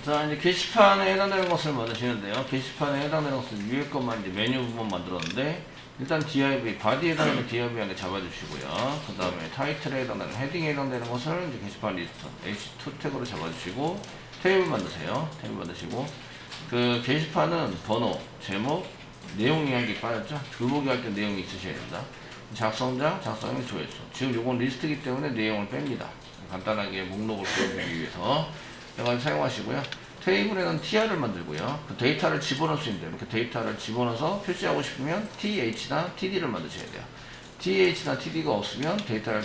자, 이제 게시판에 해당되는 것을 만드시는데요. 게시판에 해당되는 것은 위에 것만 이제 메뉴 부분 만들었는데, 일단 div, 바디에 해당되는 div 안에 잡아주시고요. 그 다음에 타이틀에 해당되는, 헤딩에 해당되는 것을 이제 게시판 리스트, h2 태그로 잡아주시고, 테이블 만드세요. 테이블 만드시고, 그 게시판은 번호, 제목, 내용 이야기 빠졌죠? 들어오기 할 때 내용이 있으셔야 됩니다. 작성자, 작성인 조회수. 지금 요건 리스트이기 때문에 내용을 뺍니다. 간단하게 목록을 보여주기 위해서. 이걸 사용하시고요. 테이블에는 tr을 만들고요. 그 데이터를 집어넣을 수 있는데, 이렇게 데이터를 집어넣어서 표시하고 싶으면 th나 td를 만드셔야 돼요. th나 td가 없으면 데이터가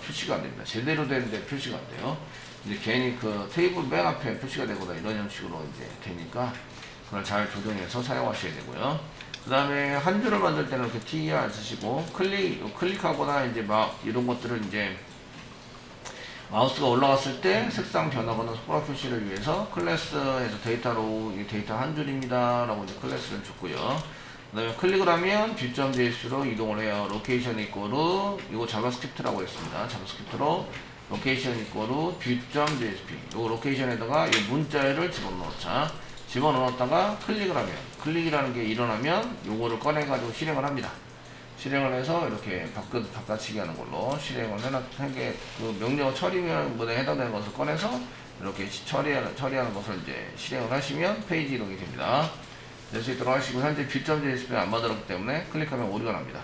표시가 안 됩니다. 제대로 되는데 표시가 안 돼요. 이제 괜히 그 테이블 맨 앞에 표시가 되거나 이런 형식으로 이제 되니까 그걸 잘 조정해서 사용하셔야 되고요. 그 다음에 한 줄을 만들 때는 이렇게 ter 쓰시고 클릭하거나 이제 막 이런 것들을 이제 마우스가 올라갔을 때 색상 변화거나 스코어 표시를 위해서 클래스에서 데이터로 이 데이터 한 줄입니다 라고 이제 클래스를 줬고요. 그 다음에 클릭을 하면 view.js로 이동을 해요. 로케이션 이꼬르 이거 자바스크립트라고 했습니다. 자바스크립트로 로케이션 이꼬르 view.jsp 요 로케이션에다가 이 문자를 집어넣자. 집어넣었다가 클릭을 하면 클릭이라는 게 일어나면 요거를 꺼내가지고 실행을 합니다. 실행을 해서 이렇게 바꿔치기 하는 걸로 실행을 해게 그 명령 처리문에 해당되는 것을 꺼내서 이렇게 처리하는 것을 이제 실행을 하시면 페이지 이동이 됩니다. 될 수 있도록 하시고 현재 view.jsp 안 만들었기 때문에 클릭하면 오류가 납니다.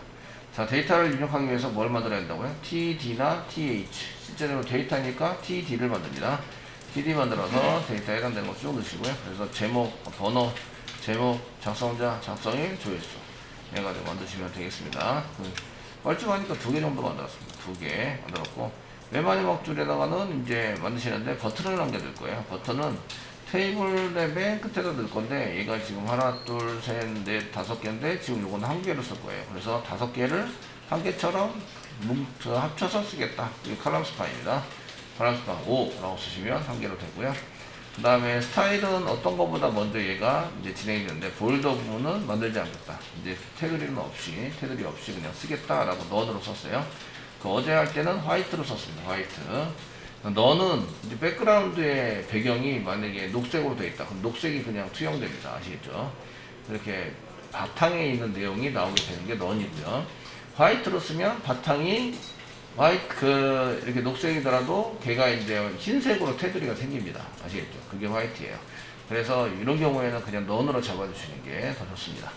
자, 데이터를 입력하기 위해서 뭘 만들어야 된다고요? td나 th 실제로 데이터니까 td를 만듭니다. td 만들어서 데이터에 해당되는 것을 쭉 넣으시고요. 그래서 제목, 번호, 제목, 작성자, 작성일, 조회수 해가지고 만드시면 되겠습니다. 뻘쭘하니까 2개 정도 만들었습니다. 2개 만들었고 맨 마지막 줄에다가는 이제 만드시는데 버튼을 남겨둘 거예요. 버튼은 테이블의 맨 끝에다 넣을 건데 얘가 지금 하나, 둘, 셋, 넷, 5개인데 지금 요건 1개로 쓸 거예요. 그래서 5개를 한 개처럼 합쳐서 쓰겠다. 이게 칼럼스파입니다. 칼럼스파 5라고 쓰시면 1개로 되고요. 그 다음에 스타일은 어떤 것보다 먼저 얘가 이제 진행이 되는데 볼더 부분은 만들지 않겠다. 이제 테두리 없이 그냥 쓰겠다라고 넌으로 썼어요. 그 어제 할 때는 화이트로 썼습니다. 화이트. 너는 이제 백그라운드의 배경이 만약에 녹색으로 되어 있다. 그럼 녹색이 그냥 투영됩니다. 아시겠죠? 이렇게 바탕에 있는 내용이 나오게 되는 게 넌이고요. 화이트로 쓰면 바탕이 이렇게 녹색이더라도 걔가 이제 흰색으로 테두리가 생깁니다. 아시겠죠? 그게 화이트예요. 그래서 이런 경우에는 그냥 넌으로 잡아주시는 게 더 좋습니다.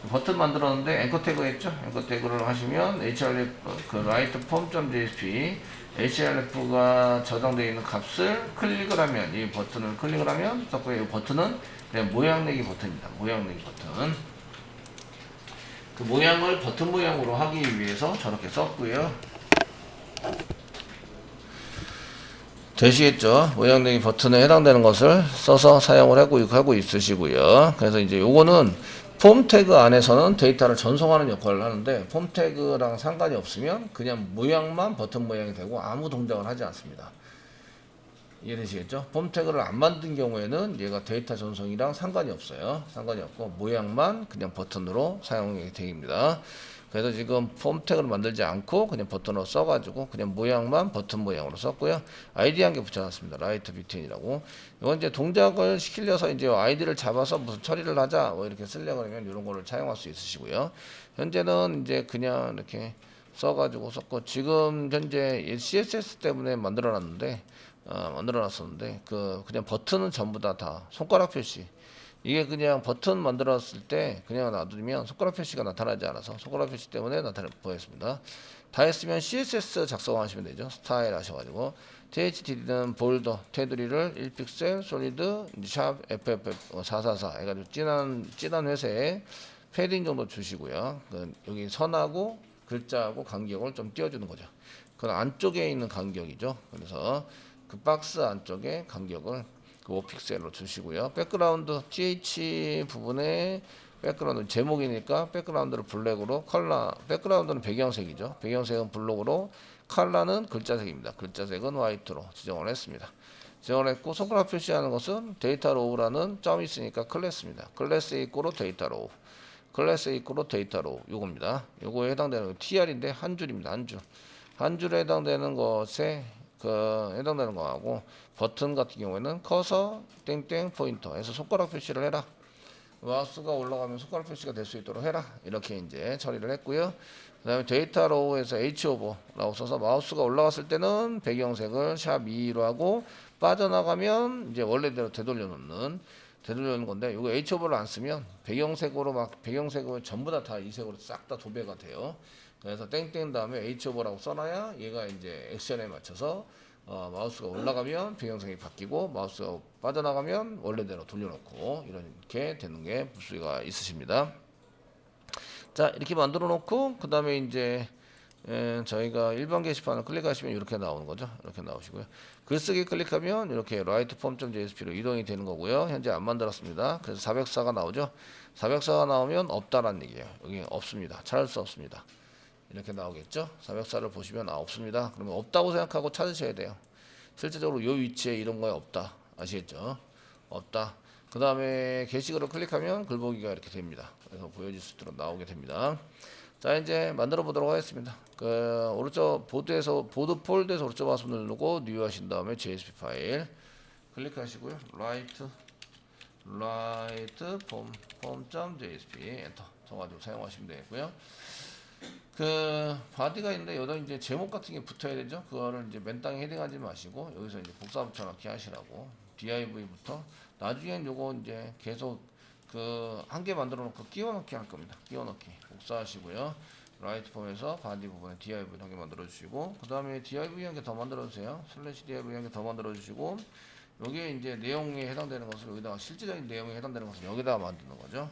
버튼 만들었는데 앵커 태그 했죠? 앵커 태그를 하시면 href 그 write form.jsp href가 저장되어 있는 값을 클릭을 하면 이 버튼을 클릭을 하면 이 버튼은 그냥 모양 내기 버튼입니다. 모양 내기 버튼. 그 모양을 버튼 모양으로 하기 위해서 저렇게 썼고요. 되시겠죠? 모양내기 버튼에 해당되는 것을 써서 사용을 하고 있으시고요. 그래서 이제 요거는 폼 태그 안에서는 데이터를 전송하는 역할을 하는데 폼 태그랑 상관이 없으면 그냥 모양만 버튼 모양이 되고 아무 동작을 하지 않습니다. 이해되시겠죠? 폼 태그를 안 만든 경우에는 얘가 데이터 전송이랑 상관이 없어요. 상관이 없고 모양만 그냥 버튼으로 사용이 됩니다. 그래서 지금 폼 태그를 만들지 않고 그냥 버튼으로 써가지고 그냥 모양만 버튼 모양으로 썼고요. 아이디 한 개 붙여놨습니다. 라이트 비트인이라고. 이건 이제 동작을 시키려서 이제 아이디를 잡아서 무슨 처리를 하자 뭐 이렇게 쓰려고 하면 이런 거를 사용할 수 있으시고요. 현재는 이제 그냥 이렇게 써가지고 썼고 지금 현재 CSS 때문에 만들어놨었는데 그냥 버튼은 전부 다 손가락 표시. 이게 그냥 버튼 만들었을 때 그냥 놔두면 손가락 표시가 나타나지 않아서 손가락 표시 때문에 보였습니다. 다 했으면 CSS 작성하시면 되죠. 스타일 하셔가지고 THD는 볼더 테두리를 1픽셀 솔리드 샵 FF444 해가지고 진한 회색 패딩 정도 주시고요. 여기 선하고 글자하고 간격을 좀 띄워주는 거죠. 그건 안쪽에 있는 간격이죠. 그래서 그 박스 안쪽에 간격을 5픽셀로 주시고요. 백그라운드 TH 부분에 백그라운드 제목이니까 백그라운드를 블랙으로 백그라운드는 배경색이죠. 배경색은 블록으로 컬러는 글자색입니다. 글자색은 화이트로 지정을 했습니다. 지정을 했고 손가락 표시하는 것은 데이터 로우라는 점이 있으니까 클래스입니다. 클래스 이꼬로 데이터 로우. 클래스 이꼬로 데이터 로우 요겁니다. 요거에 해당되는 TR인데 한 줄입니다. 한 줄에 해당되는 것에 그 해당되는 거하고, 버튼 같은 경우에는 커서 땡땡 포인터 해서 손가락 표시를 해라. 마우스가 올라가면 손가락 표시가 될 수 있도록 해라. 이렇게 이제 처리를 했고요. 그 다음에 데이터 로우에서 Hover라고 써서 마우스가 올라갔을 때는 배경색을 샵 2로 하고, 빠져나가면 이제 원래대로 되돌려 놓는 건데, 이거 Hover를 안 쓰면 배경색으로 전부 다 이 색으로 싹 다 도배가 돼요. 그래서 땡땡 다음에 Hover라고 써놔야 얘가 이제 액션에 맞춰서 마우스가 올라가면 배경색이 바뀌고, 마우스가 빠져나가면 원래대로 돌려놓고, 이렇게 되는 게 볼 수가 있으십니다. 자, 이렇게 만들어 놓고, 그 다음에 이제 저희가 일반 게시판을 클릭하시면 이렇게 나오는 거죠. 이렇게 나오시고요. 글쓰기 클릭하면 이렇게 writeform.jsp로 이동이 되는 거고요. 현재 안 만들었습니다. 그래서 404가 나오죠. 404가 나오면 없다라는 얘기예요. 여기 없습니다. 찾을 수 없습니다. 이렇게 나오겠죠. 404를 보시면 없습니다. 그러면 없다고 생각하고 찾으셔야 돼요. 실제적으로 이 위치에 이런 거에 없다. 아시겠죠? 없다. 그 다음에 게시글을 클릭하면 글보기가 이렇게 됩니다. 그래서 보여질 수 있도록 나오게 됩니다. 자, 이제 만들어 보도록 하겠습니다. 그 오른쪽 보드 폴더에서 오른쪽 마우스 누르고 뉴 하신 다음에 JSP 파일 클릭하시고요. write form.jsp 엔터 쳐가지고 사용하시면 되고요. 그 바디가 있는데 여기다 이제 제목 같은 게 붙어야 되죠. 그거를 이제 맨 땅에 헤딩하지 마시고 여기서 이제 복사 붙여넣기 하시라고. div부터 나중엔 요거 이제 계속 그 한 개 만들어 놓고 끼워 넣기 할 겁니다. 끼워 넣기 복사하시고요. 라이트 폼에서 바디 부분에 div 한 개 만들어 주시고, 그 다음에 div 한 개 더 만들어 주세요. 슬래시 div 한 개 더 만들어 주시고, 여기에 이제 내용에 해당되는 것을 여기다가 실질적인 내용에 해당되는 것을 여기다가 만드는 거죠.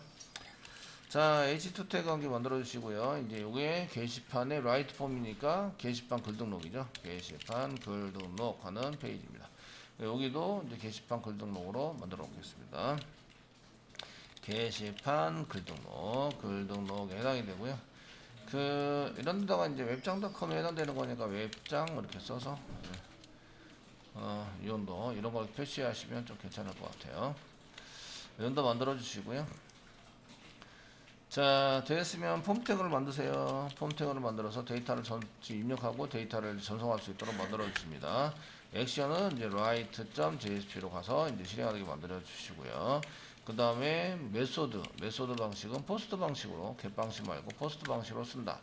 자, H2 태그 한 개 만들어 주시고요. 이제 요게 게시판의 라이트 폼이니까 게시판 글 등록이죠. 게시판 글 등록하는 페이지입니다. 여기도 이제 게시판 글 등록으로 만들어 놓겠습니다. 게시판 글 등록에 해당이 되고요. 그 이런 데다가 이제 웹장.com에 해당되는 거니까 웹장 이렇게 써서 이온도 이런 거 표시하시면 좀 괜찮을 것 같아요. 이온도 만들어 주시고요. 자, 되었으면 폼 태그를 만드세요. 폼 태그를 만들어서 데이터를 입력하고 데이터를 전송할 수 있도록 만들어 주십니다. 액션은 이제 write.jsp로 가서 이제 실행하게 만들어 주시고요. 그 다음에 메소드 방식은 포스트 방식으로, get 방식 말고 포스트 방식으로 쓴다.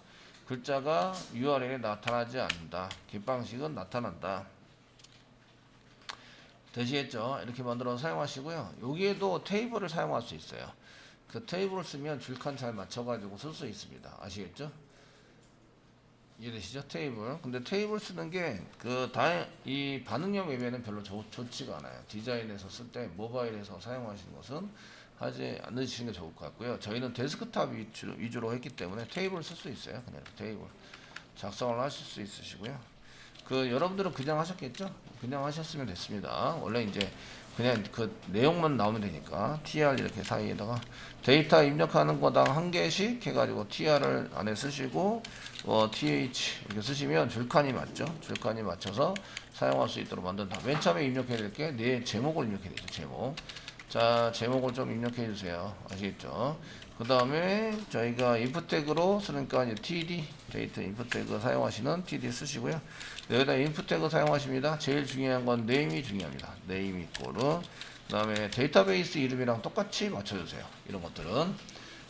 글자가 URL에 나타나지 않는다. get 방식은 나타난다. 되시겠죠? 이렇게 만들어서 사용하시고요. 여기에도 테이블을 사용할 수 있어요. 그 테이블을 쓰면 줄칸 잘 맞춰가지고 쓸 수 있습니다. 아시겠죠? 이해되시죠? 테이블. 근데 테이블 쓰는 게 이 반응형 웹에는 별로 좋지가 않아요. 디자인에서 쓸 때 모바일에서 사용하시는 것은 하지 않으시는 게 좋을 것 같고요. 저희는 데스크탑 위주로 했기 때문에 테이블 쓸 수 있어요. 그냥 테이블 작성을 하실 수 있으시고요. 그 여러분들은 그냥 하셨겠죠? 그냥 하셨으면 됐습니다. 원래 이제 그냥 그 내용만 나오면 되니까 tr 이렇게 사이에다가 데이터 입력하는 거당 한 개씩 해가지고 tr을 안에 쓰시고 th 이렇게 쓰시면 줄칸이 맞죠? 줄칸이 맞춰서 사용할 수 있도록 만든다. 맨 처음에 입력해야 될 게 내 제목을 입력해야 되죠. 제목. 자, 제목을 좀 입력해 주세요. 아시겠죠? 그 다음에 저희가 input 태그로 쓰니까 이제 td 데이터 input 태그 사용하시는 td 쓰시고요. 여기다 input 태그 사용하십니다. 제일 중요한 건 name이 중요합니다. name 이꼬르. 그 다음에 데이터베이스 이름이랑 똑같이 맞춰주세요. 이런 것들은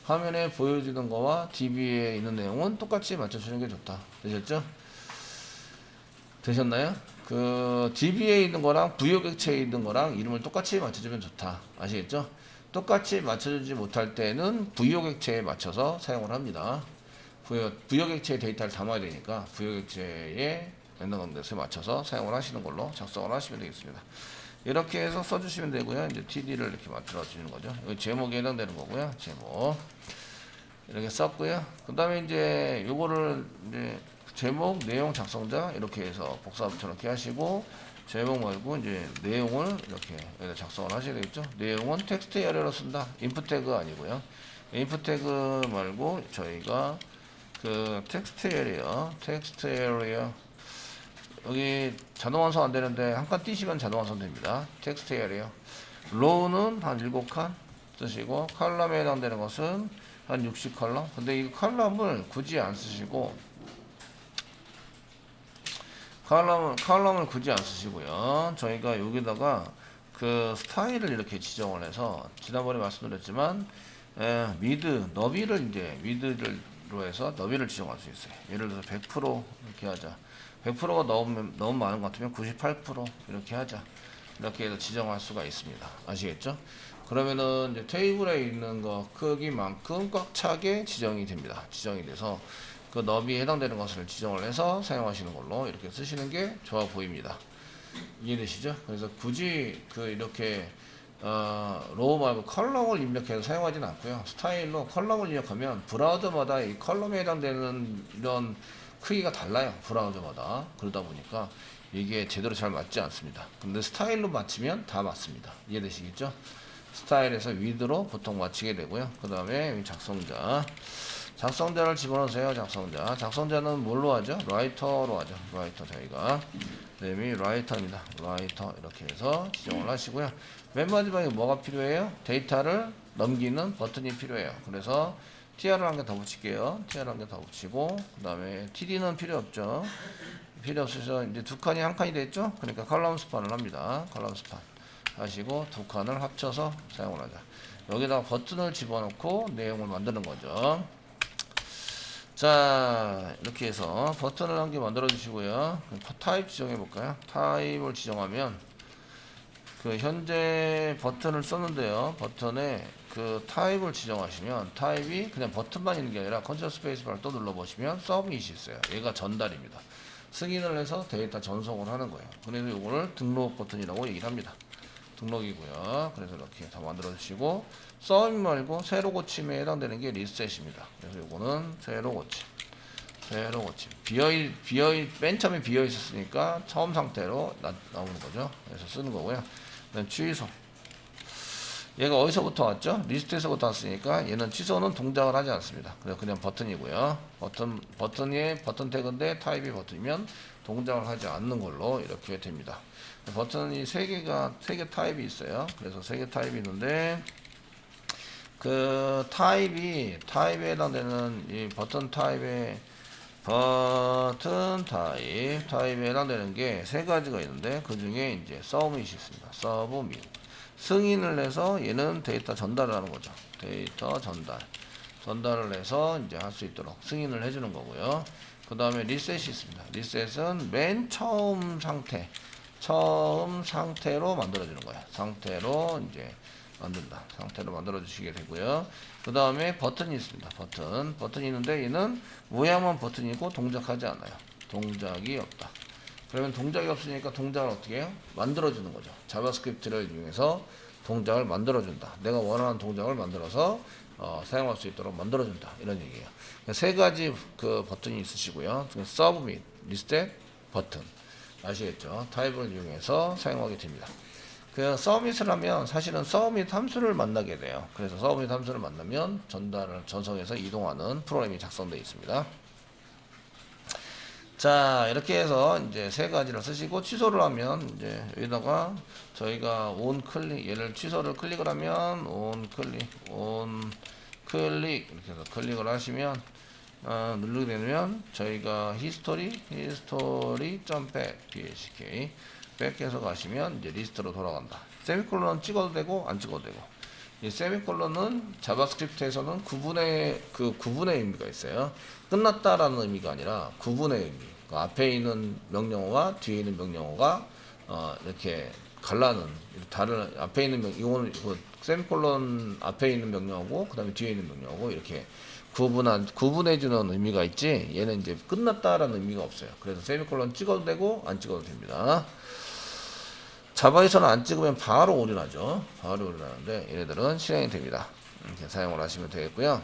화면에 보여주는 거와 db에 있는 내용은 똑같이 맞춰주는 게 좋다. 되셨죠? 되셨나요? 그 db에 있는 거랑 부여객체에 있는 거랑 이름을 똑같이 맞춰주면 좋다. 아시겠죠? 똑같이 맞춰주지 못할 때는 부여객체에 맞춰서 사용을 합니다. 부여객체의 데이터를 담아야 되니까 부여객체에 있는 것에 맞춰서 사용을 하시는 걸로 작성을 하시면 되겠습니다. 이렇게 해서 써주시면 되고요. 이제 td를 이렇게 만들어 주는 거죠. 여기 제목에 해당되는 거고요. 제목 이렇게 썼고요. 그 다음에 이제 요거를 이제 제목, 내용 작성자 이렇게 해서 복사 붙여넣기 하시고, 제목 말고 이제 내용을 이렇게 여기다 작성을 하셔야 되겠죠. 내용은 텍스트 에리어로 쓴다. 인풋 태그 아니고요. 인풋 태그 말고 저희가 그 텍스트 에리어 여기 자동 완성 안 되는데 한 칸 띄시면 자동 완성 됩니다. 텍스트 에리어 로우는 한 7칸 쓰시고, 칼럼에 해당되는 것은 한 60칼럼. 근데 이 칼럼을 굳이 안 쓰시고 컬럼을 굳이 안 쓰시고요. 저희가 여기다가 그 스타일을 이렇게 지정을 해서 지난번에 말씀드렸지만 미드로 해서 너비를 지정할 수 있어요. 예를 들어서 100% 이렇게 하자. 100%가 너무 많은 것 같으면 98% 이렇게 하자. 이렇게 해서 지정할 수가 있습니다. 아시겠죠? 그러면은 이제 테이블에 있는 거 크기만큼 꽉 차게 지정이 됩니다. 지정이 돼서 그 너비에 해당되는 것을 지정을 해서 사용하시는 걸로 이렇게 쓰시는 게 좋아 보입니다. 이해되시죠? 그래서 굳이 이렇게 로우 말고 컬럼을 입력해서 사용하지는 않고요. 스타일로 컬럼을 입력하면 브라우저마다 이 컬럼에 해당되는 이런 크기가 달라요. 브라우저마다. 그러다 보니까 이게 제대로 잘 맞지 않습니다. 근데 스타일로 맞추면 다 맞습니다. 이해되시겠죠? 스타일에서 위드로 보통 맞추게 되고요. 그 다음에 작성자를 집어넣으세요. 작성자는 뭘로 하죠? 라이터로 하죠. 라이터 저희가 네임이 라이터입니다. 라이터 이렇게 해서 지정을 하시고요. 맨 마지막에 뭐가 필요해요? 데이터를 넘기는 버튼이 필요해요. 그래서 tr을 한 개 더 붙일게요. tr을 한 개 더 붙이고 그 다음에 td는 필요 없죠. 필요 없어서 이제 두 칸이 한 칸이 됐죠? 그러니까 컬럼 스판을 합니다. 컬럼 스판 하시고 두 칸을 합쳐서 사용을 하자. 여기다가 버튼을 집어넣고 내용을 만드는 거죠. 자, 이렇게 해서 버튼을 한 개 만들어 주시고요. 타입 지정해 볼까요? 타입을 지정하면 그 현재 버튼을 썼는데요. 버튼에 그 타입을 지정하시면 타입이 그냥 버튼만 있는 게 아니라 컨트롤 스페이스바를 또 눌러 보시면 서브밋이 있어요. 얘가 전달입니다. 승인을 해서 데이터 전송을 하는 거예요. 그래서 이거를 등록 버튼이라고 얘기를 합니다. 등록이고요. 그래서 이렇게 다 만들어 주시고 서밋 말고 새로 고침에 해당되는 게 리셋입니다. 그래서 이거는 새로 고침. 맨 처음에 비어 있었으니까 처음 상태로 나오는 거죠. 그래서 쓰는 거고요. 그다음 취소. 얘가 어디서부터 왔죠? 리스트에서부터 왔으니까 얘는 취소는 동작을 하지 않습니다. 그래서 그냥 버튼이고요. 버튼 태그인데 타입이 버튼이면 동작을 하지 않는 걸로 이렇게 됩니다. 버튼이 세 개 타입이 있어요. 그래서 3개 타입이 있는데 그 타입에 해당되는 이 버튼 타입에 해당되는 게 3가지가 있는데 그 중에 이제 서브밋이 있습니다. 서브밋. 승인을 해서 얘는 데이터 전달을 하는 거죠. 데이터 전달을 해서 이제 할 수 있도록 승인을 해주는 거고요. 그 다음에 리셋이 있습니다. 리셋은 맨 처음 상태로 만들어주는 거예요. 상태로 만들어 주시게 되고요. 그 다음에 버튼이 있습니다. 버튼이 있는데 얘는 모양만 버튼이고 동작하지 않아요. 동작이 없다. 그러면 동작이 없으니까 동작을 어떻게 해요? 만들어주는 거죠. 자바스크립트를 이용해서 동작을 만들어준다. 내가 원하는 동작을 만들어서 사용할 수 있도록 만들어준다. 이런 얘기예요. 3가지 그 버튼이 있으시고요. 서브 및 리셋 버튼. 아시겠죠? 타입을 이용해서 사용하게 됩니다. 그 서밋을 하면 사실은 서밋 함수를 만나게 돼요. 그래서 서밋 함수를 만나면 전송해서 이동하는 프로그램이 작성되어 있습니다. 자, 이렇게 해서 이제 3가지를 쓰시고 취소를 하면 이제 여기다가 저희가 얘를 취소를 클릭을 하면 클릭 이렇게 해서 클릭을 하시면 누르게 되면 저희가 history.back 백해서 가시면 이제 리스트로 돌아간다. 세미콜론은 찍어도 되고 안 찍어도 되고. 이 세미콜론은 자바스크립트에서는 구분의 의미가 있어요. 끝났다라는 의미가 아니라 구분의 의미. 그 앞에 있는 명령어와 뒤에 있는 명령어가 이렇게 갈라는 다른 앞에 있는 이거는 세미콜론 앞에 있는 명령어고 그다음에 뒤에 있는 명령어고 이렇게 구분해 주는 의미가 있지. 얘는 이제 끝났다라는 의미가 없어요. 그래서 세미콜론 찍어도 되고 안 찍어도 됩니다. 자바에서는 안 찍으면 바로 올인하죠. 바로 올인하는데 얘네들은 실행이 됩니다. 이렇게 사용을 하시면 되겠고요.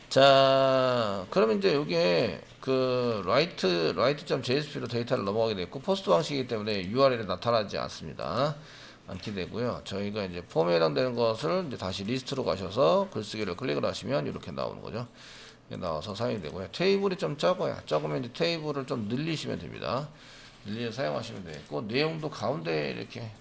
자, 그러면 이제 이게 그 write.jsp로 데이터를 넘어가게 됐고 포스트 방식이기 때문에 URL에 나타나지 않게 되고요. 저희가 이제 폼에 해당되는 것을 이제 다시 리스트로 가셔서 글쓰기를 클릭을 하시면 이렇게 나오는 거죠. 나와서 사용이 되고요. 테이블이 좀 적으면 이제 테이블을 좀 늘리시면 됩니다. 늘려서 사용하시면 되겠고 내용도 가운데 이렇게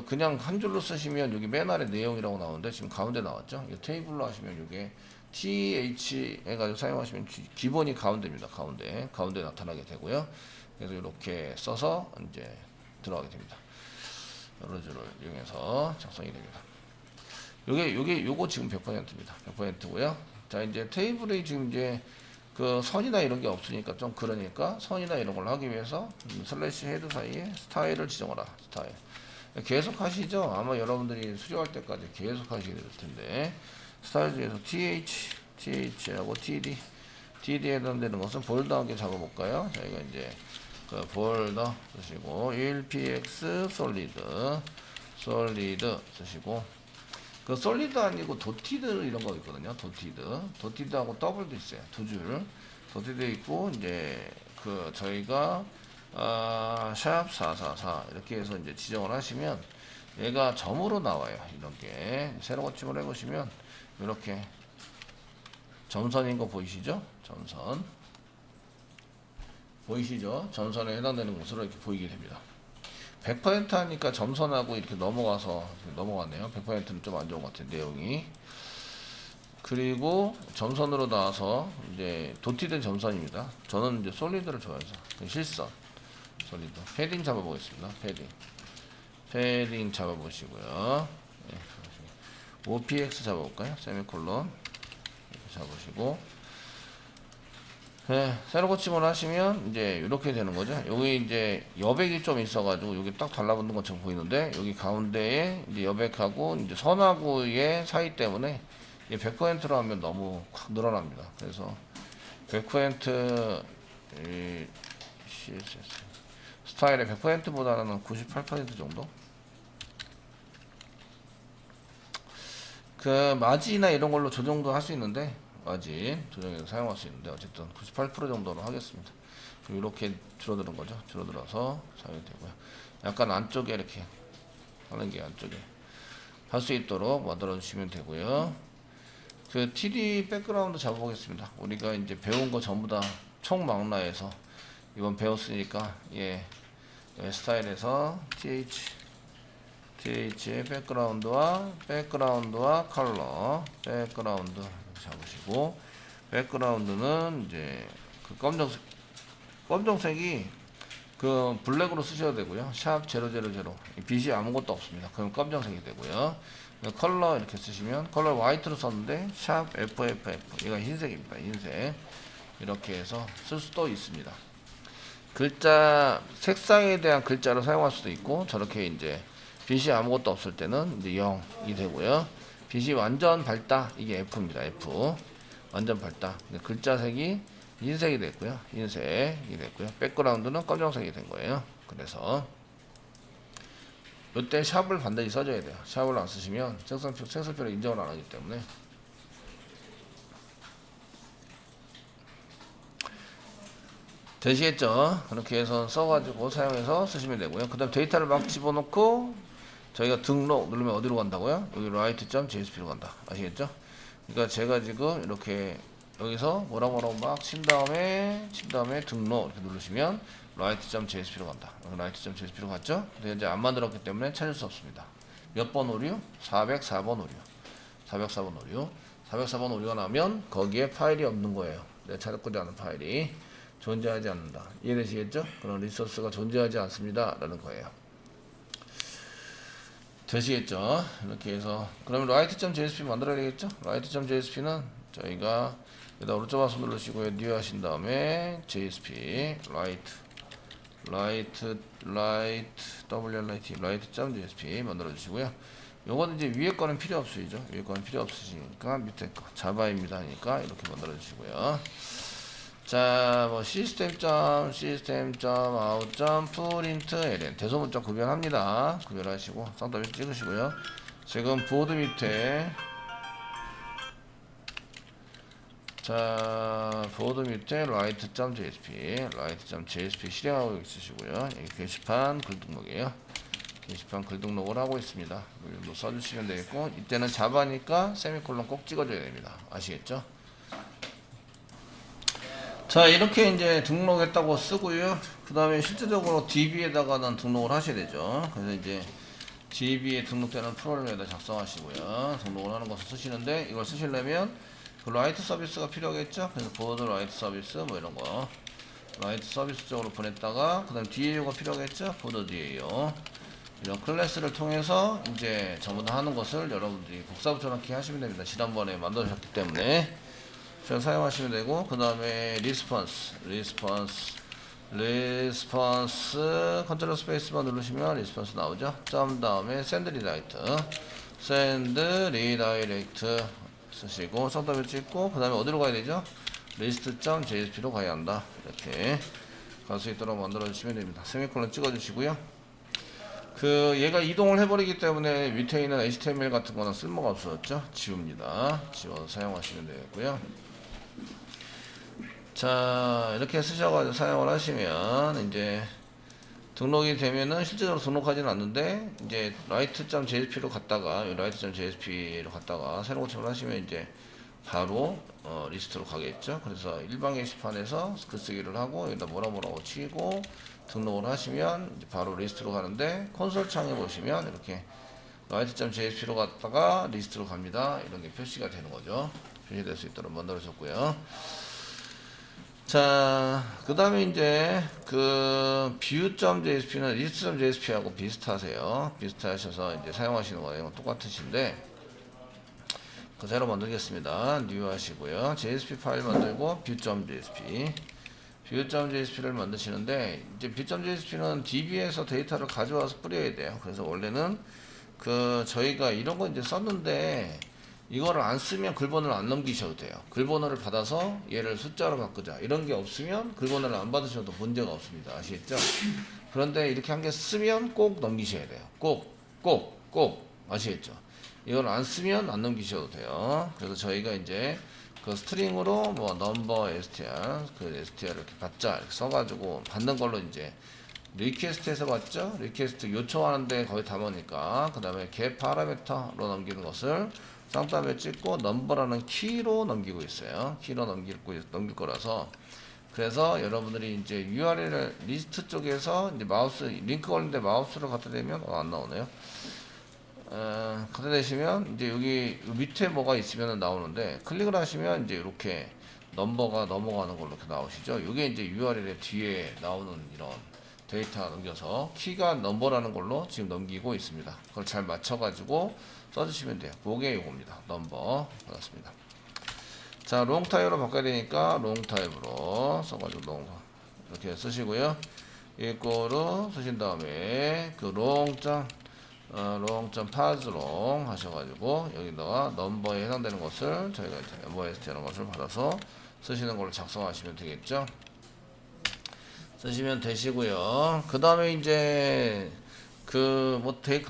그냥 한 줄로 쓰시면 여기 맨 아래 내용이라고 나오는데 지금 가운데 나왔죠. 이 테이블로 하시면 이게 th 해가지고 사용하시면 기본이 가운데입니다. 가운데 나타나게 되고요. 그래서 이렇게 써서 이제 들어가게 됩니다. 여러 줄을 이용해서 작성이 됩니다. 요거 지금 100%입니다. 100%고요. 자, 이제 테이블이 지금 이제 그 선이나 이런 게 없으니까 좀 그러니까 선이나 이런 걸 하기 위해서 슬래시 헤드 사이에 스타일을 지정하라. 스타일. 계속 하시죠. 아마 여러분들이 수료할 때까지 계속 하시게 될 텐데, 스타일 중에서 th하고 td에 해당되는 것은 볼드하게 잡아볼까요? 저희가 이제 그 볼더 쓰시고 1px 솔리드 쓰시고, 그 솔리드 아니고 도티드 이런 거 있거든요. 도티드하고 더블도 있어요. 두 줄 도티드 있고, 이제 그 저희가 샵 444 이렇게 해서 이제 지정을 하시면 얘가 점으로 나와요. 이런 게 새로 고침을 해보시면 이렇게 점선인 거 보이시죠? 점선 보이시죠? 점선에 해당되는 곳으로 이렇게 보이게 됩니다. 100% 하니까 점선하고 이렇게 넘어갔네요. 100%는 좀 안 좋은 것 같아요. 내용이. 그리고 점선으로 나와서 이제 도티된 점선입니다. 저는 이제 솔리드를 좋아해서 실선 솔리드 패딩 잡아보겠습니다. 패딩 잡아보시고요. 네, OPX 잡아볼까요? 세미콜론 이렇게 잡으시고, 네, 새로 고침을 하시면 이제 이렇게 되는 거죠. 여기 이제 여백이 좀 있어가지고 여기 딱 달라붙는 것처럼 보이는데, 여기 가운데에 이제 여백하고 이제 선하고의 사이 때문에 100%로 하면 너무 확 늘어납니다. 그래서 100% CSS 스타일의 100%보다는 98% 정도? 그 마진이나 이런 걸로 조정도 할 수 있는데, 마진 조정해서 사용할 수 있는데, 어쨌든 98% 정도로 하겠습니다. 이렇게 줄어드는 거죠. 줄어들어서 사용이 되고요. 약간 안쪽에 이렇게 하는 게 안쪽에 할 수 있도록 만들어 주시면 되고요. 그 TD 백그라운드 잡아보겠습니다. 우리가 이제 배운 거 전부 다 총망라해서 이번 배웠으니까, 예, 스타일에서 th의 백그라운드와 컬러, 백그라운드 이렇게 잡으시고, 백그라운드는 이제 그 검정색이 그 블랙으로 쓰셔도 되고요. 샵 000 빛이 아무것도 없습니다. 그럼 검정색이 되고요. 컬러 이렇게 쓰시면, 컬러 화이트로 썼는데 샵 FFF, 얘가 흰색입니다. 흰색 이렇게 해서 쓸 수도 있습니다. 글자 색상에 대한 글자로 사용할 수도 있고, 저렇게 이제 빛이 아무것도 없을 때는 이제 0이 되고요. 빛이 완전 밝다, 이게 F입니다. F 완전 밝다. 글자색이 흰색이 됐고요. 흰색이 됐고요. 백그라운드는 검정색이 된 거예요. 그래서 이때 샵을 반드시 써줘야 돼요. 샵을 안 쓰시면 색상표를 인정을 안 하기 때문에. 되시겠죠? 그렇게 해서 써가지고 사용해서 쓰시면 되고요. 그 다음 데이터를 막 집어넣고 저희가 등록 누르면 어디로 간다고요? 여기 write.jsp로 간다. 아시겠죠? 그러니까 제가 지금 이렇게 여기서 뭐라고 막 친 다음에 등록 이렇게 누르시면 write.jsp로 간다. write.jsp로 갔죠? 근데 이제 안 만들었기 때문에 찾을 수 없습니다. 몇 번 오류? 404번 오류. 404번 오류. 404번 오류가 나면 거기에 파일이 없는 거예요. 내가 찾고자 하는 파일이 존재하지 않는다. 이해되시겠죠? 그런 리소스가 존재하지 않습니다. 라는 거예요. 되시겠죠? 이렇게 해서 그러면 write.jsp 만들어야 되겠죠? write.jsp는 저희가 여기다 오른쪽 마우스 누르시고요. new 하신 다음에 jsp write.jsp 만들어 주시고요. 요거는 이제 위에 거는 필요 없으시죠? 위에 거는 필요 없으시니까 밑에 거 자바입니다 하니까 이렇게 만들어 주시고요. 자, 뭐 system.out.println 대소문자 구별합니다. 구별하시고 쌍따비 찍으시고요. 지금 보드 밑에 write.jsp 실행하고 있으시고요. 여기 게시판 글 등록이에요. 게시판 글 등록을 하고 있습니다. 여기도 써주시면 되겠고, 이때는 자바니까 세미콜론 꼭 찍어줘야 됩니다. 아시겠죠? 자, 이렇게 이제 등록했다고 쓰고요. 그 다음에 실제적으로 DB에다가는 등록을 하셔야 되죠. 그래서 이제 DB에 등록되는 프로그램에다 작성하시고요. 등록을 하는 것을 쓰시는데, 이걸 쓰시려면 그 라이트 서비스가 필요하겠죠. 그래서 보드 라이트 서비스 뭐 이런 거 라이트 서비스 쪽으로 보냈다가 그 다음 DAO가 필요하겠죠. 보드 DAO 이런 클래스를 통해서 이제 전부 다 하는 것을 여러분들이 복사부처럼 하시면 됩니다. 지난번에 만들어주셨기 때문에 잘 사용하시면 되고, 그 다음에 리스폰스 컨트롤 스페이스만 누르시면 리스폰스 나오죠. 점 다음에 send redirect 쓰시고 성답을 찍고, 그 다음에 어디로 가야 되죠? list.jsp로 가야 한다. 이렇게 갈 수 있도록 만들어 주시면 됩니다. 세미콜론 찍어 주시고요. 얘가 이동을 해버리기 때문에 밑에 있는 HTML 같은 거는 쓸모가 없어졌죠. 지웁니다. 지워서 사용하시면 되겠고요. 자, 이렇게 쓰셔가지고 사용을 하시면 이제 등록이 되면은 실제적으로 등록하지는 않는데 이제 write.jsp로 갔다가 새로 고침을 하시면 이제 바로 리스트로 가겠죠. 그래서 일반 게시판에서 글쓰기를 하고 여기다 뭐라고 치고 등록을 하시면 이제 바로 리스트로 가는데, 콘솔 창에 보시면 이렇게 write.jsp로 갔다가 리스트로 갑니다. 이런 게 표시가 되는 거죠. 표시될 수 있도록 만들어졌고요. 자, 그 다음에 이제 view.jsp는 list.jsp하고 비슷하셔서 이제 사용하시는 거예요. 똑같으신데, 새로 만들겠습니다. new 하시고요. JSP 파일 만들고 view.jsp를 만드시는데, 이제 view.jsp는 DB에서 데이터를 가져와서 뿌려야 돼요. 그래서 원래는 저희가 이런 거 이제 썼는데, 이거를 안 쓰면 글번호를 안 넘기셔도 돼요. 글번호를 받아서 얘를 숫자로 바꾸자 이런 게 없으면 글번호를 안 받으셔도 문제가 없습니다. 아시겠죠? 그런데 이렇게 한 개 쓰면 꼭 넘기셔야 돼요. 꼭 아시겠죠? 이걸 안 쓰면 안 넘기셔도 돼요. 그래서 저희가 이제 스트링으로 뭐 number str str을 이렇게 받자 이렇게 써가지고 받는 걸로 이제 리퀘스트에서 봤죠? 리퀘스트 요청하는데 거의 담으니까 그 다음에 get 파라미터로 넘기는 것을 쌍따옴에 찍고 넘버라는 키로 넘기고 있어요. 키로 넘길 거라서, 그래서 여러분들이 이제 URL 리스트 쪽에서 이제 마우스 링크 걸리는데 마우스를 갖다 대면 안 나오네요. 갖다 대시면 이제 여기 밑에 뭐가 있으면 나오는데, 클릭을 하시면 이제 이렇게 넘버가 넘어가는 걸로 이렇게 나오시죠. 이게 이제 URL의 뒤에 나오는 이런 데이터 넘겨서 키가 넘버라는 걸로 지금 넘기고 있습니다. 그걸 잘 맞춰가지고 써주시면 돼요. 그게 요겁니다. 넘버 받았습니다. 자, 롱타입으로 바꿔야 되니까 롱타입으로 써가지고 이렇게 쓰시고요. 이거로 쓰신 다음에 롱점 파즈롱 하셔가지고 여기다가 넘버에 해당되는 것을 저희가 이제 넘버 st라는 것을 받아서 쓰시는 걸로 작성하시면 되겠죠. 쓰시면 되시고요. 그 다음에 이제 그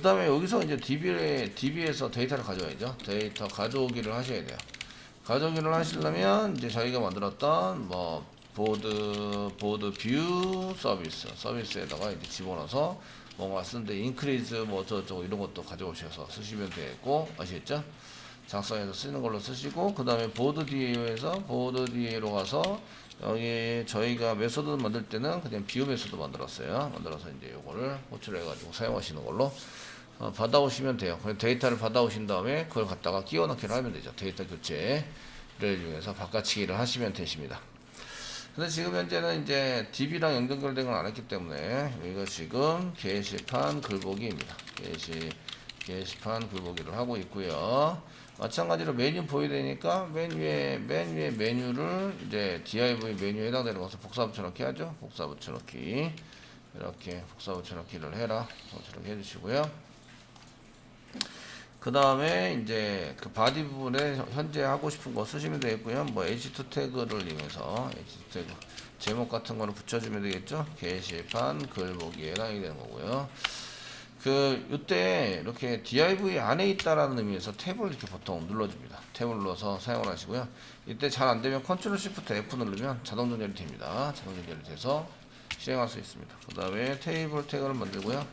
다음에 여기서 이제 DB에서 데이터를 가져와야죠. 데이터 가져오기를 하셔야 돼요. 가져오기를 하시려면 이제 저희가 만들었던 보드 뷰 서비스에다가 이제 집어넣어서 뭔가 쓰는데 인크리즈 어쩌고 이런 것도 가져오셔서 쓰시면 되고, 아시겠죠? 작성해서 쓰는 걸로 쓰시고, 그 다음에 보드 DA로 가서 여기 저희가 메소드 만들 때는 그냥 뷰 메소드 만들어서 이제 요거를 호출해 가지고 사용하시는 걸로 받아오시면 돼요. 그럼 데이터를 받아오신 다음에 그걸 갖다가 끼워 넣기를 하면 되죠. 데이터 교체를 이용해서 바꿔치기를 하시면 되십니다. 근데 지금 현재는 이제 DB랑 연결된 걸 안 했기 때문에 여기가 지금 게시판 글보기입니다. 게시판 글보기를 하고 있고요. 마찬가지로 메뉴 보여야 되니까 맨 위에 메뉴를 이제 div 메뉴에 해당되는 것을 복사 붙여넣기 하죠. 복사 붙여넣기, 이렇게 복사 붙여넣기를 해라. 붙여넣기 해주시고요. 그 다음에 이제 바디 부분에 현재 하고 싶은 거 쓰시면 되겠고요. h2 태그를 이용해서 h2 태그 제목 같은 거를 붙여주면 되겠죠. 게시판 글보기에 해당이 되는 거고요. 이때 이렇게 div 안에 있다라는 의미에서 탭을 이렇게 보통 눌러줍니다. 탭을 눌러서 사용을 하시고요. 이때 잘 안되면 Ctrl Shift F 누르면 자동 정렬이 됩니다. 자동 정렬이 돼서 실행할 수 있습니다. 그 다음에 테이블 태그를 만들고요.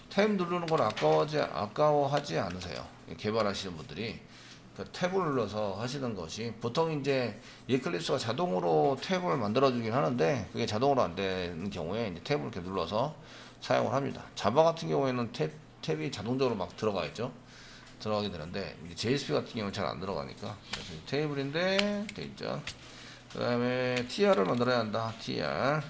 탭 누르는 걸 아까워하지 않으세요. 개발하시는 분들이 탭을 눌러서 하시는 것이, 보통 이제 이클립스가 자동으로 탭을 만들어주긴 하는데 그게 자동으로 안 되는 경우에 이제 탭을 이렇게 눌러서 사용을 합니다. 자바 같은 경우에는 탭이 자동적으로 막 들어가 있죠. 들어가게 되는데 이제 JSP 같은 경우는 잘 안 들어가니까 그래서 테이블인데 돼 있죠. 그 다음에 TR을 만들어야 한다. TR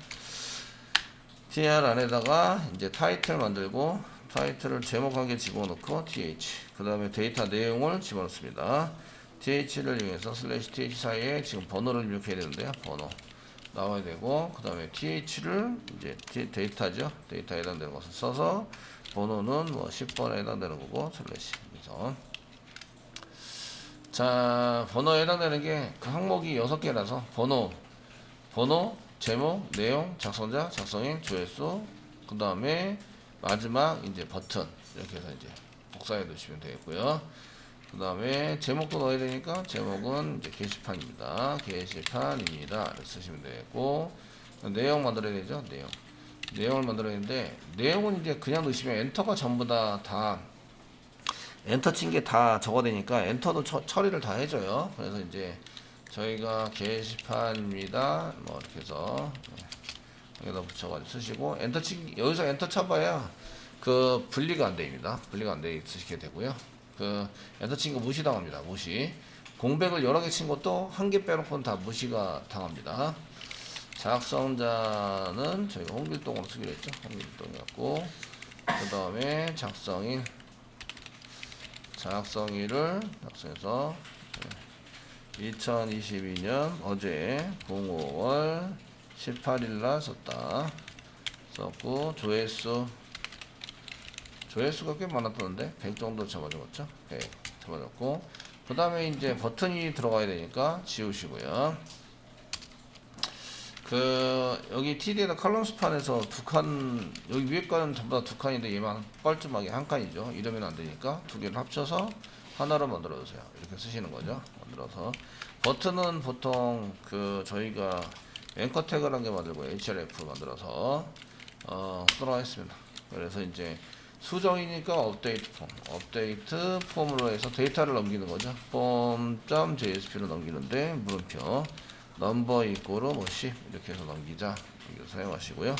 안에다가 이제 타이틀 만들고 타이틀을 제목하게 집어넣고 TH 그 다음에 데이터 내용을 집어넣습니다. TH를 이용해서 슬래시 TH 사이에 지금 번호를 입력해야 되는데요. 번호 나와야 되고 그 다음에 TH를 이제 데이터죠. 데이터에 해당되는 것을 써서 번호는 뭐 10번에 해당되는 거고 슬래시 그래서 자 번호에 해당되는 게 그 항목이 6개라서 번호 제목 내용 작성자 작성인 조회수 그 다음에 마지막 이제 버튼 이렇게 해서 이제 복사해 두시면 되겠고요. 그 다음에 제목도 넣어야 되니까 제목은 이제 게시판입니다. 게시판입니다. 이렇게 쓰시면 되고 내용 만들어야 되죠. 내용을 만들어야 되는데 내용은 이제 그냥 넣으시면 엔터가 전부 다 엔터 친 게 다 적어되니까 엔터도 처리를 다 해줘요. 그래서 이제 저희가 게시판입니다. 뭐 이렇게 해서 여기다 붙여가지고 쓰시고 엔터 여기서 엔터 쳐봐야 그 분리가 안 됩니다. 분리가 안 돼 있으시게 되고요. 그 엔터 친 거 무시당합니다. 무시. 공백을 여러 개 친 것도 한 개 빼놓고는 다 무시가 당합니다. 작성자는 저희가 홍길동으로 쓰기로 했죠. 홍길동이었고 그 다음에 작성일을 작성해서 2022년 어제 05월 18일날 썼고 조회수가 꽤 많았던데 100 정도 잡아줬죠. 100 잡아줬고 그 다음에 이제 버튼이 들어가야 되니까 지우시고요. 여기 TD에다 컬럼스판에서 여기 위에 거는 전부 다 2칸인데 얘만 뻘쭘하게 한 칸이죠. 이러면 안 되니까 2개를 합쳐서 하나로 만들어 주세요. 이렇게 쓰시는 거죠. 만들어서 버튼은 보통 저희가 앵커 태그를 한 개 만들고 href 만들어서 쓰도록 하겠습니다. 그래서 이제 수정이니까 업데이트 폼으로 해서 데이터를 넘기는 거죠. form.jsp로 넘기는데 물음표 넘버 이꼬로 10 이렇게 해서 넘기자 이렇게 사용하시고요.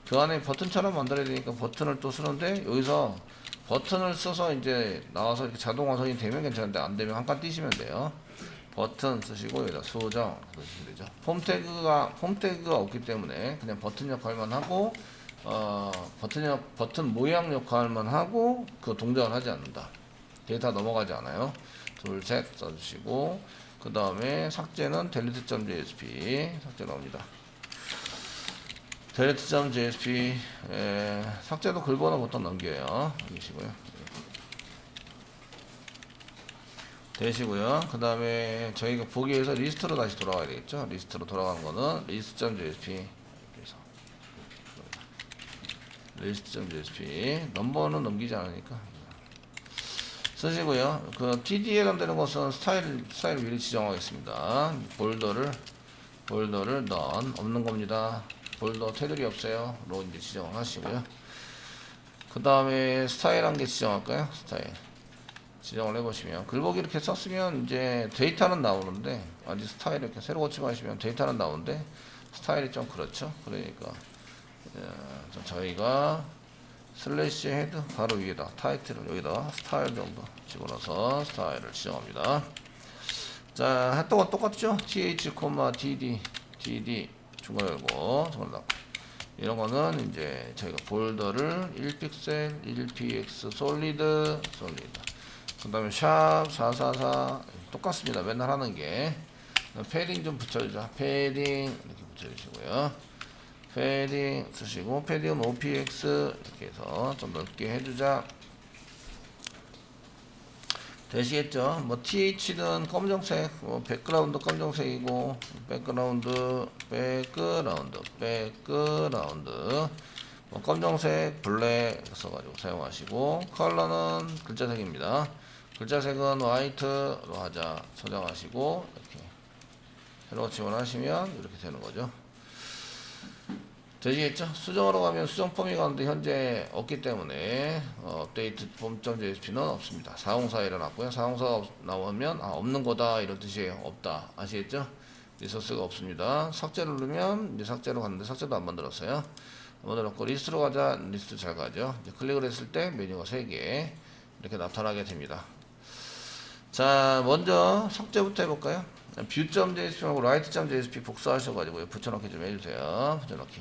그 안에 버튼처럼 만들어야 되니까 버튼을 또 쓰는데 여기서 버튼을 써서 이제 나와서 이렇게 자동 완성이 되면 괜찮은데 안 되면 한 칸 띄시면 돼요. 버튼 쓰시고 여기다 수정 넣으시면 되죠. 폼 태그가 없기 때문에 그냥 버튼 역할만 하고 버튼 모양 역할만 하고 그 동작을 하지 않는다. 데이터 넘어가지 않아요. 둘, 셋 써주시고 그 다음에 삭제는 delete.jsp 삭제 나옵니다. delete.jsp 삭제도 글번호 보통 넘겨요. 되시고요. 그 다음에 저희가 보기 위해서 리스트로 다시 돌아가야 되겠죠. 리스트로 돌아가는 거는 list.jsp list.jsp 넘버는 넘기지 않으니까 쓰시고요. 그 TD에 해당되는 것은 스타일을 미리 지정하겠습니다. 볼더를 none 없는 겁니다. 볼더 테두리 없어요. 로 이제 지정을 하시고요. 그 다음에 스타일 한 개 지정할까요? 스타일 지정을 해보시면 글보기 이렇게 썼으면 이제 데이터는 나오는데 아직 스타일 이렇게 새로 고침하시면 데이터는 나오는데 스타일이 좀 그렇죠. 그러니까 저희가 슬래시 헤드 바로 위에다 타이틀을 여기다 스타일 정도 집어넣어서 스타일을 지정합니다. 자 했던 건 똑같죠. th, dd 중괄 열고 중괄 닫고 이런 거는 이제 저희가 볼더를 1픽셀 1px 솔리드 그 다음에 샵 444 똑같습니다. 맨날 하는 게 패딩 좀 붙여주자. 패딩 이렇게 붙여주시고요. 패딩 쓰시고 패딩은 OPX 이렇게 해서 좀 넓게 해주자. 되시겠죠? 뭐 TH는 검정색, 뭐 백그라운드 검정색이고 백그라운드 뭐 검정색, 블랙 써가지고 사용하시고 컬러는 글자색입니다. 글자색은 화이트로 하자 저장하시고 이렇게 새로 지원하시면 이렇게 되는 거죠. 되시겠죠? 수정하러 가면 수정 폼이 가는데 현재 없기 때문에 업데이트 폼.jsp는 없습니다. 404 일어났고요. 404 나오면 없는 거다 이런 뜻이에요. 없다. 아시겠죠? 리소스가 없습니다. 삭제를 누르면 이제 삭제로 갔는데 삭제도 안 만들었어요. 안 만들었고 리스트로 가자. 리스트 잘 가죠. 이제 클릭을 했을 때 메뉴가 3개 이렇게 나타나게 됩니다. 자, 먼저 석재부터 해볼까요? view.jsp 하고 write.jsp 복사하셔가지고 붙여넣기 좀 해주세요. 붙여넣기.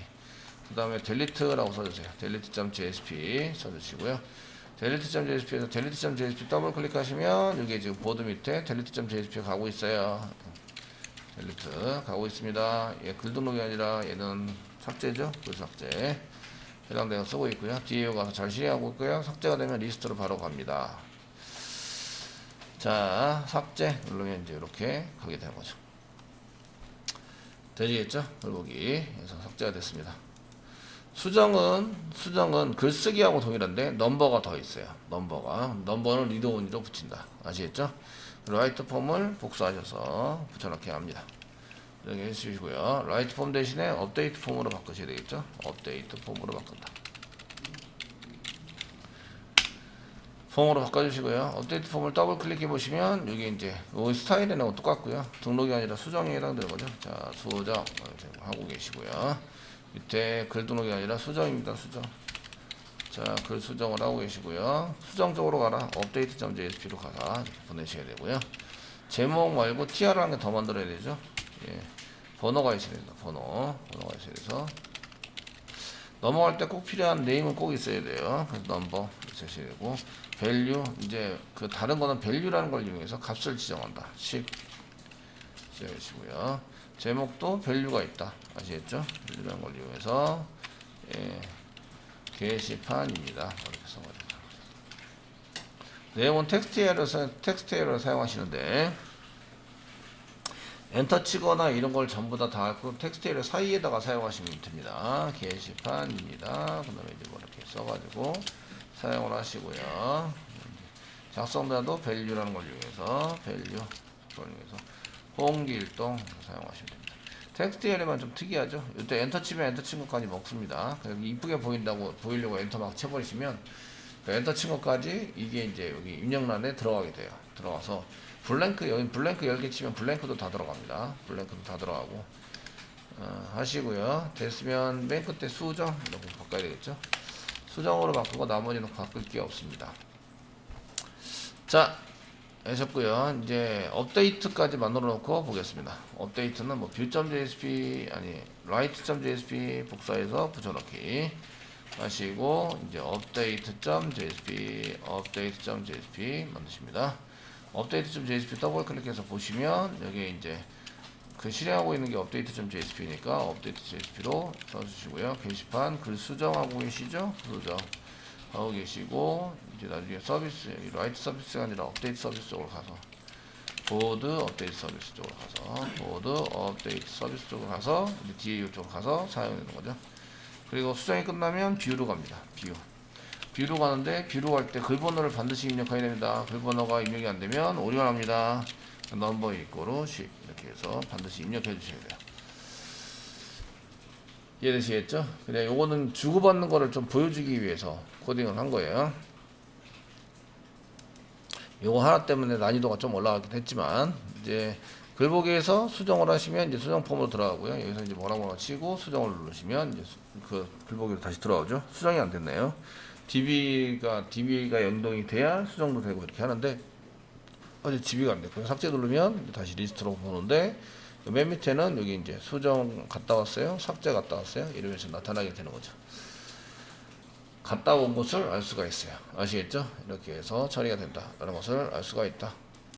그 다음에 delete라고 써주세요. delete.jsp 써주시고요. delete.jsp에서 delete.jsp 더블 클릭하시면 이게 지금 보드 밑에 delete.jsp 가고 있어요. delete 가고 있습니다. 얘 글 등록이 아니라 얘는 삭제죠. 글 삭제. 해당되어 쓰고 있고요. 뒤에 가서 잘 실행하고 있고요. 삭제가 되면 리스트로 바로 갑니다. 자, 삭제 누르면 이제 이렇게 가게 되는 거죠. 되시겠죠? 글보기. 그래서 삭제가 됐습니다. 수정은 글쓰기하고 동일한데 넘버가 더 있어요. 넘버는 리드온리로 붙인다. 아시겠죠? 라이트 폼을 복사하셔서 붙여넣기 합니다. 이렇게 해주시고요. 라이트 폼 대신에 업데이트 폼으로 바꾸셔야 되겠죠? 업데이트 폼으로 바꾼다. 폼으로 바꿔주시고요. 업데이트 폼을 더블 클릭해 보시면 여기 이제 스타일에는 똑같고요. 등록이 아니라 수정에 해당되는 거죠. 자, 수정 하고 계시고요. 밑에 글 등록이 아니라 수정입니다. 수정. 자, 글 수정을 하고 계시고요. 수정 쪽으로 가라. update.jsp로 가서 보내셔야 되고요. 제목 말고 tr을 한 개 더 만들어야 되죠. 예. 번호가 있어야 됩니다. 번호가 있어야 돼서 넘어갈 때 꼭 필요한 네임은 꼭 있어야 돼요. 그래서 넘버 있으셔야 되고 value 이제 그 다른 거는 value라는 걸 이용해서 값을 지정한다. 식 지정하시고요. 제목도 value가 있다. 아시겠죠? value라는 걸 이용해서 예. 게시판입니다. 이렇게 써가지고 내용은 텍스트에러를 사용하시는데 엔터 치거나 이런 걸 전부 다 할 텍스트에러 사이에다가 사용하시면 됩니다. 게시판입니다. 그 다음에 이제 뭐 이렇게 써가지고 사용을 하시고요. 작성자도 value라는 걸 이용해서 홍길동 사용하시면 됩니다. 텍스트 에러만 좀 특이하죠. 이때 엔터 치면 엔터 친 것까지 먹습니다. 이쁘게 보이려고 엔터 막 쳐버리시면 그 엔터 친 것까지 이게 이제 여기 입력란에 들어가게 돼요. 들어가서 여기 블랭크 열개 치면 블랭크도 다 들어갑니다. 블랭크도 다 들어가고 하시고요. 됐으면 맨 끝에 수정 이렇게 바꿔야 되겠죠. 수정으로 바꾸고 나머지는 바꿀 게 없습니다. 자, 하셨고요. 이제 업데이트까지 만들어 놓고 보겠습니다. 업데이트는 뭐 view.jsp 아니 write.jsp 복사해서 붙여넣기 하시고 이제 update.jsp 만드십니다. update.jsp 더블 클릭해서 보시면 여기 이제 그 실행하고 있는 게 update.jsp니까 update.jsp로 써주시고요. 게시판 글 수정하고 계시죠? 수정 하고 계시고 이제 나중에 서비스 라이트 서비스가 아니라 업데이트 서비스 쪽으로 가서 보드 업데이트 서비스 쪽으로 가서 보드 업데이트 서비스 쪽으로 가서 이제 뒤에 이쪽으로 가서 사용되는 거죠. 그리고 수정이 끝나면 뷰로 갑니다. 뷰로 가는데 뷰로 갈 때 글번호를 반드시 입력해야 됩니다. 글번호가 입력이 안 되면 오류합니다. 넘버 이꼬로 10 이렇게 해서 반드시 입력해 주셔야 돼요. 이해되시겠죠? 그냥 요거는 주고받는 거를 좀 보여주기 위해서 코딩을 한 거예요. 요거 하나 때문에 난이도가 좀 올라가긴 했지만 이제 글보기에서 수정을 하시면 이제 수정 폼으로 들어가고요. 여기서 이제 뭐라고 치고 수정을 누르시면 이제 그 글보기로 다시 들어가죠. 수정이 안 됐네요. DB가 연동이 돼야 수정도 되고 이렇게 하는데 어제 DB가 안 됐고요. 삭제 누르면 다시 리스트로 보는데 맨 밑에는 여기 이제 수정 갔다 왔어요. 삭제 갔다 왔어요. 이러면서 나타나게 되는 거죠. 갔다 온 것을 알 수가 있어요. 아시겠죠? 이렇게 해서 처리가 된다. 라는 것을 알 수가 있다.